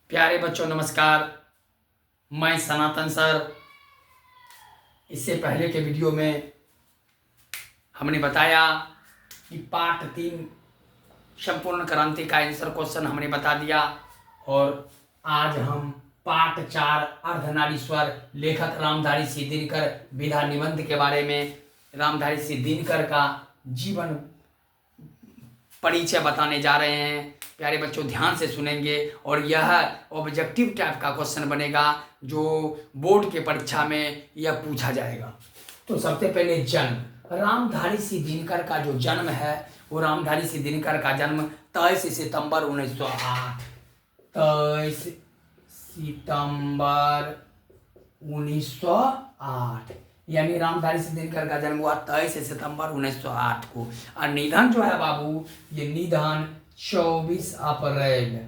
प्यारे बच्चों नमस्कार। मैं सनातन सर। इससे पहले के वीडियो में हमने बताया कि पार्ट 3 संपूर्ण क्रांति का आंसर क्वेश्चन हमने बता दिया और आज हम पार्ट 4 अर्धनारीश्वर लेखक रामधारी सिंह दिनकर विधा निबंध के बारे में रामधारी सिंह दिनकर का जीवन परिचय बताने जा रहे हैं। प्यारे बच्चों ध्यान से सुनेंगे और यह ऑब्जेक्टिव टाइप का क्वेश्चन बनेगा जो बोर्ड के परीक्षा में यह पूछा जाएगा। तो सबसे पहले जन्म, रामधारी सिंह दिनकर का जो जन्म है वो रामधारी सिंह दिनकर का जन्म 23 सितंबर 1908 23 सितंबर 1908 यानी रामधारी सिंह दिनकर का जन्म हुआ 23 सितंबर 1908 को। और निधन जो है बाबू, ये निधन 24 अप्रैल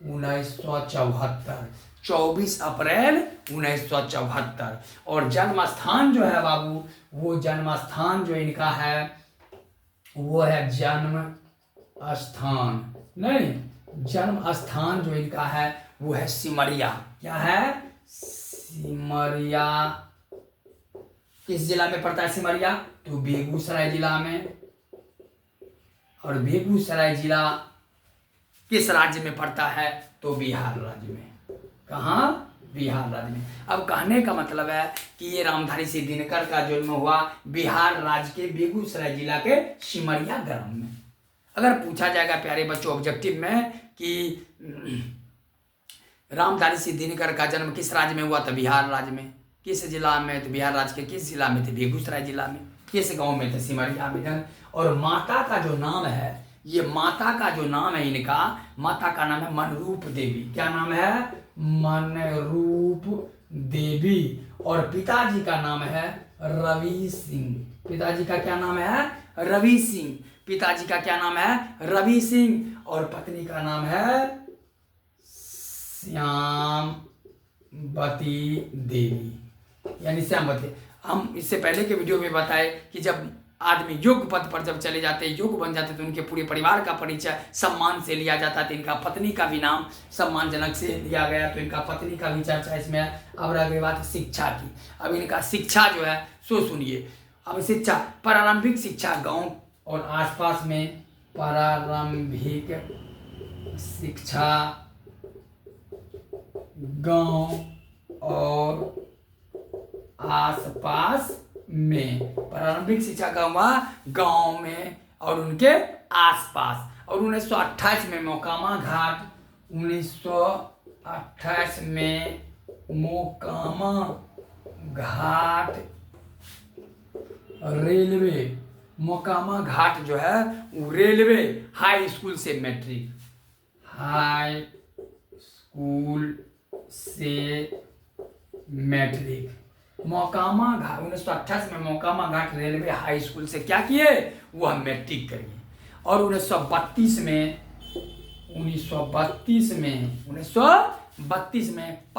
1974 24 अप्रैल 1974। और जन्म स्थान जो है बाबू, वो जन्म स्थान जो इनका है वो है जन्म स्थान जो इनका है वो है सिमरिया। क्या है? सिमरिया। किस जिला में पड़ता है सिमरिया? तो बेगूसराय जिला में। और बेगूसराय जिला किस राज्य में पड़ता है? तो बिहार राज्य में। कहाँ? बिहार राज्य में। अब कहने का मतलब है कि ये रामधारी सिंह दिनकर का जन्म हुआ बिहार राज्य के बेगूसराय जिला के सिमरिया ग्राम में। अगर पूछा जाएगा प्यारे बच्चों ऑब्जेक्टिव में कि रामधारी सिंह दिनकर का जन्म किस राज्य में हुआ? तो बिहार राज्य में। किस जिला में? तो बिहार राज्य के किस जिला में? तो बेगूसराय जिला में। किस गांव में? तो सिमरिया में। और माता का जो नाम है, ये माता का जो नाम है इनका, माता का नाम है मनरूप देवी। क्या नाम है? मनरूप देवी। और पिताजी का नाम है रवि सिंह। पिताजी का क्या नाम है? रवि सिंह। पिताजी का क्या नाम है? रवि सिंह। और पत्नी का नाम है श्यामवती देवी, यानी श्यामवती। हम इससे पहले के वीडियो में बताए कि जब आदमी योग्य पद पर जब चले जाते, योग्य बन जाते, तो उनके पूरे परिवार का परिचय सम्मान से लिया जाता है। तो इनका पत्नी का भी नाम सम्मानजनक से लिया गया, तो इनका पत्नी का भी चर्चा इसमें है। अब रह बात शिक्षा की। अब इनका शिक्षा जो है सो सुनिए। अब शिक्षा, प्रारंभिक शिक्षा गांव और आसपास में, प्रारंभिक शिक्षा गांव और आसपास में। प्रारंभिक शिक्षा का हुआ गांव में और उनके आसपास। और 1928 में मोकामा घाट, 1928 में मोकामा घाट रेलवे, मोकामा घाट जो है वो रेलवे हाई स्कूल से मैट्रिक, हाई स्कूल से मैट्रिक। मोकामा घाट 1928 में मोकामा घाट रेलवे हाई स्कूल से क्या किए? वह मैट्रिक करिए। और 1932 में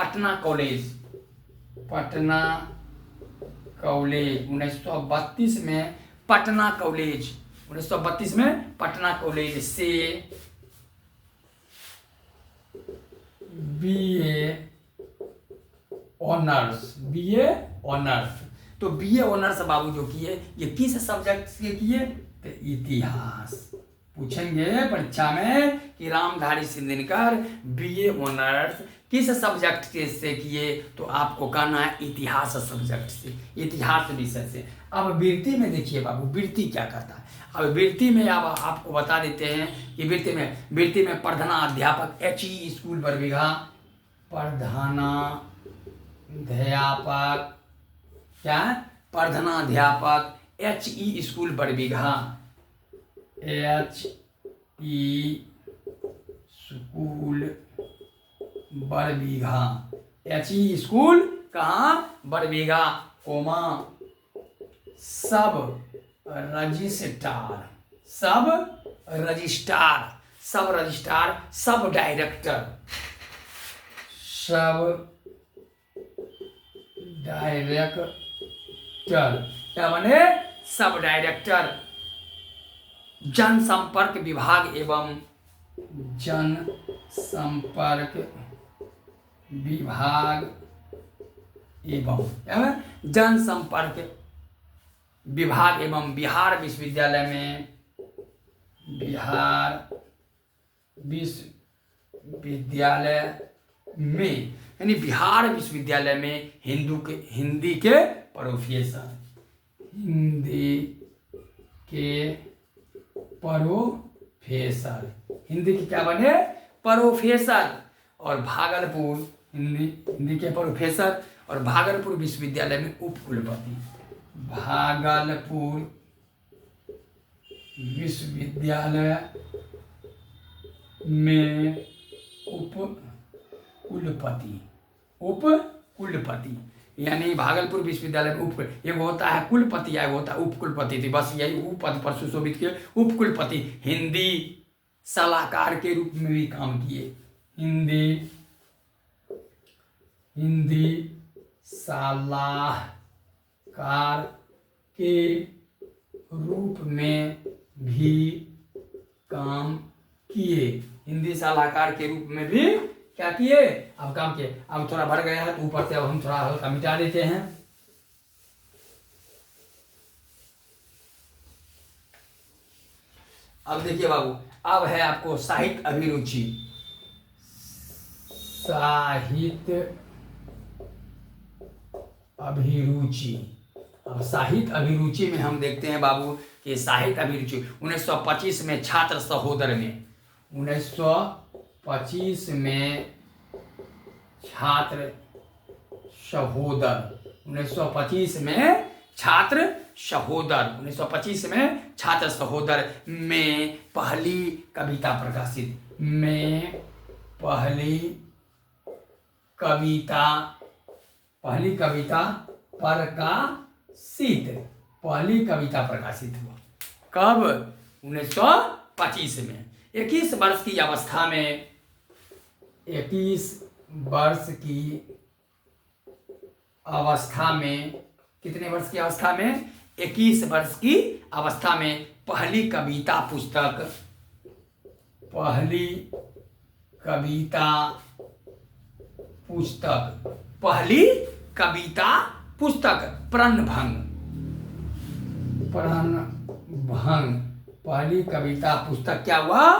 पटना कॉलेज 1932 में पटना कॉलेज से बीए ऑनर्स। तो बीए ऑनर्स बाबू जो किए, ये किस सब्जेक्ट से किए? तो इतिहास। पूछेंगे परीक्षा में कि रामधारी सिंह दिनकर बीए ऑनर्स किस सब्जेक्ट से किए, तो आपको कहना है इतिहास सब्जेक्ट से, इतिहास विषय से। अब वृत्ति में देखिए बाबू, वृत्ति क्या कहता है। अब वृत्ति में अब आपको बता देते हैं कि वृत्ति में प्रधानाध्यापक HE स्कूल बरबीघा, प्रधानाध्यापक HE school Barbigha, HE school Barbigha, HE school कहाँ? बरबीघा, कोमा सब रजिस्ट्रार, सब डायरेक्टर, क्या बने? सब डायरेक्टर, जनसंपर्क विभाग एवं जनसंपर्क संपर्क विभाग एवं जनसंपर्क विभाग एवं बिहार विश्वविद्यालय में यानी बिहार विश्वविद्यालय में हिंदी के प्रोफेसर, हिंदी के क्या बने? प्रोफेसर। और भागलपुर हिंदी के प्रोफेसर और भागलपुर विश्वविद्यालय में उपकुलपति, भागलपुर विश्वविद्यालय में उपकुलपति यानी भागलपुर विश्वविद्यालय में एक होता है कुलपति या एक होता है उपकुलपति थी, बस यही पद पर सुशोभित किए उपकुलपति। हिंदी सलाहकार के रूप में भी काम किए, हिंदी सलाहकार के रूप में भी काम किए, हिंदी सलाहकार के रूप में भी क्या किए? अब काम किए। अब थोड़ा बढ़ गया है तो ऊपर से अब हम थोड़ा हल्का मिटा देते हैं। अब देखिए बाबू, अब है आपको साहित्य अभिरुचि। साहित्य अभिरुचि। अब साहित्य अभिरुचि में हम देखते हैं बाबू कि साहित्य अभिरुचि 1925 में छात्र सहोदर में, 1925 में छात्र सहोदर, 1925 में छात्र सहोदर, 1925 में छात्र सहोदर में पहली कविता प्रकाशित, पहली कविता प्रकाशित हुआ। कब? 1925 में। 21 वर्ष की अवस्था में, 21 वर्ष की अवस्था में, कितने वर्ष की अवस्था में? 21 वर्ष की अवस्था में पहली कविता पुस्तक प्रणभंग, पहली कविता पुस्तक क्या हुआ?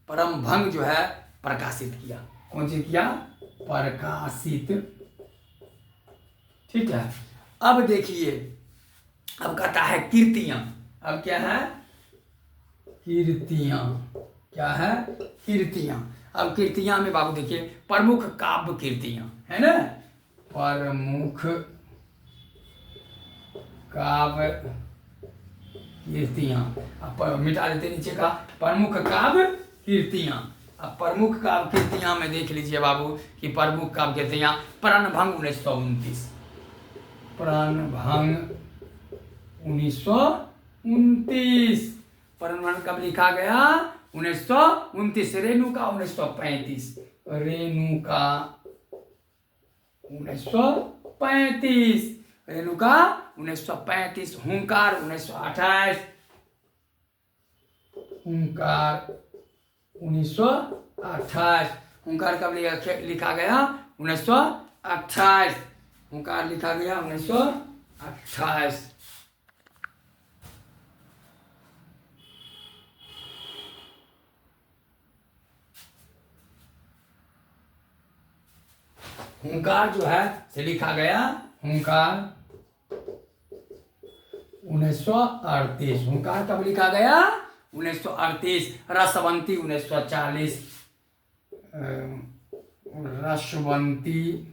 परमभंग जो है प्रकाशित किया। कौन सी किया? प्रकाशित। ठीक है। अब देखिए, अब कहता है कीर्तियां। अब क्या है? कीर्तियां। क्या है? कीर्तियां। अब कीर्तियां में बाबू देखिए, प्रमुख काव्य कीर्तियां है ना, प्रमुख काव्य कीर्तियां। अब मिटा देते नीचे का, प्रमुख काव्य कीर्तियां। अब प्रमुख काव्य कीर्तियां में देख लीजिए बाबू कि प्रमुख काव्य कीर्तियां प्रणभंग 1929, प्रणभंग 1929। प्रणभंग कब लिखा गया? 1929। रेणुका 1935, रेणुका 1935, रेणुका 1935। हुंकार 1928, हुंकार 1928। हुंकार कब लिखा गया? 1928। हुंकार लिखा गया 1928। हुंकार जो है से लिखा गया, हुंकार 1938। हुंकार कब लिखा गया? 1938। रसवंती 1940, रसवंती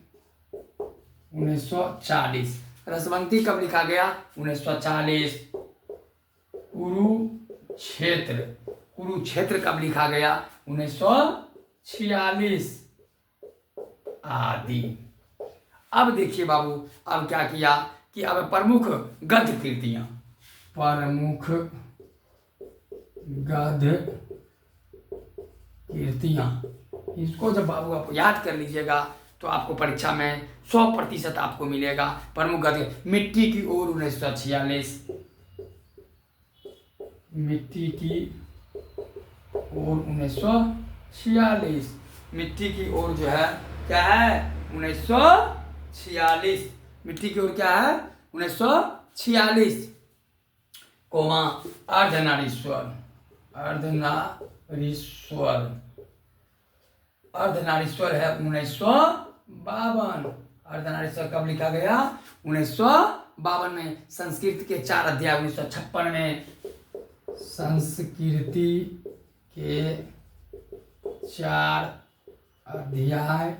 1940। रसवंती कब लिखा गया? 1940। कुरुक्षेत्र कब लिखा गया? 1946 आदि। अब देखिए बाबू, अब क्या किया कि अब प्रमुख गद्य कृतियां, प्रमुख गद्य कृतियां, इसको जब बाबू आप याद कर लीजिएगा तो आपको परीक्षा में 100% आपको मिलेगा। प्रमुख गद्य, मिट्टी की ओर 1946, मिट्टी की ओर 1946। मिट्टी की ओर जो है क्या है 1946। मिट्टी की ओर क्या है 1946, कोमा अर्धनारीश्वर। अर्धनारीश्वर अर्धनारीश्वर है 1952। अर्धनारीश्वर कब लिखा गया 1952 में। संस्कृत के 4 अध्याय 1956 में। संस्कृति के 4 अध्याय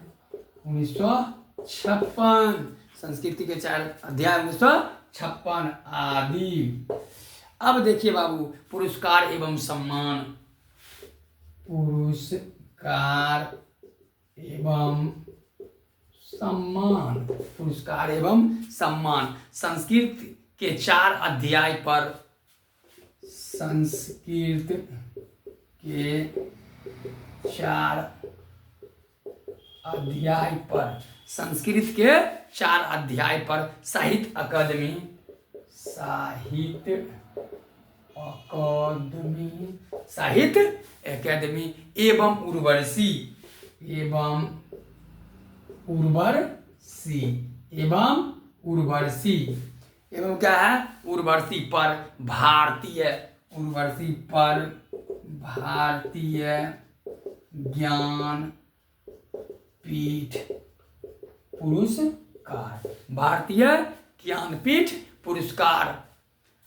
1956। संस्कृति के 4 अध्याय 1956 आदि। अब देखिए बाबू, पुरस्कार एवं सम्मान। पुरस्कार एवं सम्मान। पुरस्कार एवं सम्मान। संस्कृत के 4 अध्याय पर। संस्कृत के 4 अध्याय पर। संस्कृत के 4 अध्याय पर साहित्य अकादमी। साहित्य अकादमी। साहित्य अकादमी एवं उर्वशी। एवं उर्वशी। एवं उर्वशी। एवं क्या है उर्वशी पर भारतीय। उर्वशी पर भारतीय ज्ञान पीठ पुरस्कार। भारतीय ज्ञानपीठ पुरस्कार।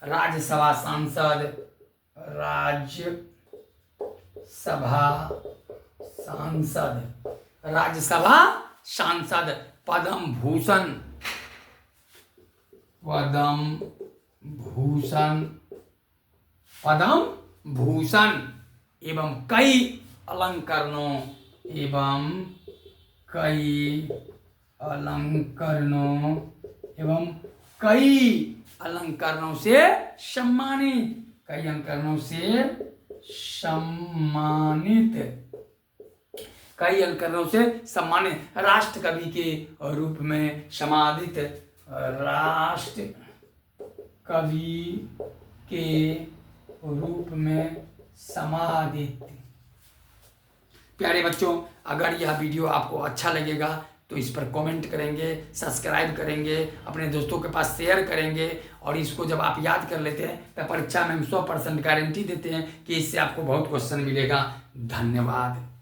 राज्यसभा सांसद। राज्यसभा सांसद। राज्यसभा सांसद। पद्म भूषण। पद्म भूषण। पद्म भूषण एवं कई अलंकरणों। एवं कई अलंकरणों। एवं कई अलंकरणों से सम्मानित। कई अलंकरणों से सम्मानित। कई अलंकरणों से सम्मानित। राष्ट्र कवि के रूप में समाधित। राष्ट्र कवि के रूप में समाधित। प्यारे बच्चों, अगर यह वीडियो आपको अच्छा लगेगा तो इस पर कमेंट करेंगे, सब्सक्राइब करेंगे, अपने दोस्तों के पास शेयर करेंगे। और इसको जब आप याद कर लेते हैं तो परीक्षा में हम 100% गारंटी देते हैं कि इससे आपको बहुत क्वेश्चन मिलेगा। धन्यवाद।